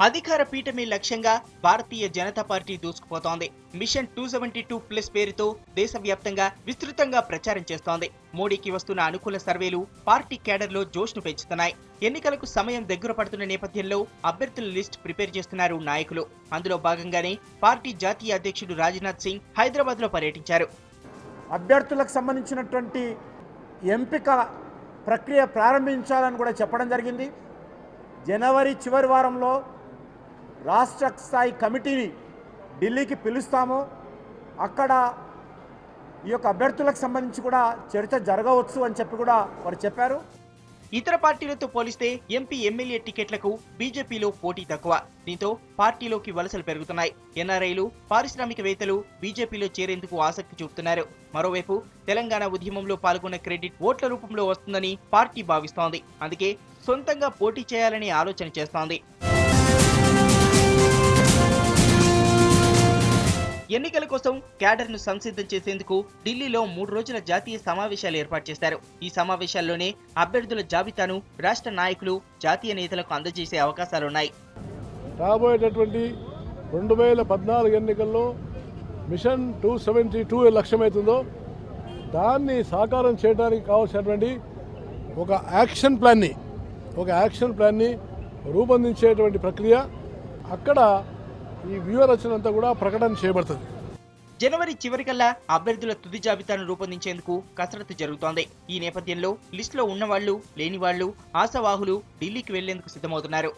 అధికార పీఠమే లక్ష్యంగా Bharatiya Janata party దూసుకుపోతోంది. Machine 272+ పేరుతో దేశవ్యాప్తంగా విస్తృతంగా ప్రచారం చేస్తోంది. మోడీకి వస్తున్న అనుకూల సర్వేలు పార్టీ కేడర్లో జోష్ను పెంచుతున్నాయి. ఎన్నికలకు సమయం దగ్గర పడుతున్న నేపథ్యంలో అభ్యర్థుల లిస్ట్ ప్రిపేర్ చేస్తున్నారు నాయకులు. అందులో భాగంగానే పార్టీ జాతీయ అధ్యక్షుడు రాజ్నాథ్ సింగ్ హైదరాబాద్లో పర్యటించారు. అభ్యర్థులకు సంబంధించినటువంటి ఎంపిక ప్రక్రియ ప్రారంభించాలని కూడా చెప్పడం జరిగింది. జనవరి చివరి వారంలో రాష్ట్ర స్థాయి కమిటీని ఢిల్లీకి పిలుస్తాము. అక్కడ ఈ యొక్క అభ్యర్థులకు సంబంధించి కూడా చర్చ జరగవచ్చు అని చెప్పి కూడా వారు చెప్పారు. ఇతర పార్టీలతో పోలిస్తే ఎంపీ ఎమ్మెల్యే టికెట్లకు బీజేపీలో పోటీ తక్కువ. దీంతో పార్టీలోకి వలసలు పెరుగుతున్నాయి. ఎన్ఆర్ఐలు, పారిశ్రామికవేత్తలు బీజేపీలో చేరేందుకు ఆసక్తి చూపుతున్నారు. మరోవైపు తెలంగాణ ఉద్యమంలో పాల్గొన్న క్రెడిట్ ఓట్ల రూపంలో వస్తుందని పార్టీ భావిస్తోంది. అందుకే సొంతంగా పోటీ చేయాలని ఆలోచన చేస్తోంది. ఎన్నికల కోసం క్యాడర్ను సంసిద్ధం చేసేందుకు ఢిల్లీలో 3 రోజుల జాతీయ సమావేశాలు ఏర్పాటు చేశారు. ఈ సమావేశాల్లోనే అభ్యర్థుల జాబితాను రాష్ట్ర నాయకులు జాతీయ నేతలకు అందజేసే అవకాశాలున్నాయి. రాబోయేటటువంటి 2014 ఎన్నికల్లో మిషన్ 272 లక్ష్యమవుతుందో దాన్ని సాకారం చేయడానికి కావాల్సినటువంటి ఒక యాక్షన్ ప్లాన్ని రూపొందించేటువంటి ప్రక్రియ అక్కడ ఈ వ్యూహరచన అంతా కూడా ప్రకటన చేయబడుతుంది. జనవరి చివరికల్లా అభ్యర్థుల తుది జాబితాను రూపొందించేందుకు కసరత్తు జరుగుతోంది. ఈ నేపథ్యంలో లిస్టులో ఉన్నవాళ్లు, లేనివాళ్లు, ఆశావాహులు ఢిల్లీకి వెళ్లేందుకు సిద్ధమవుతున్నారు.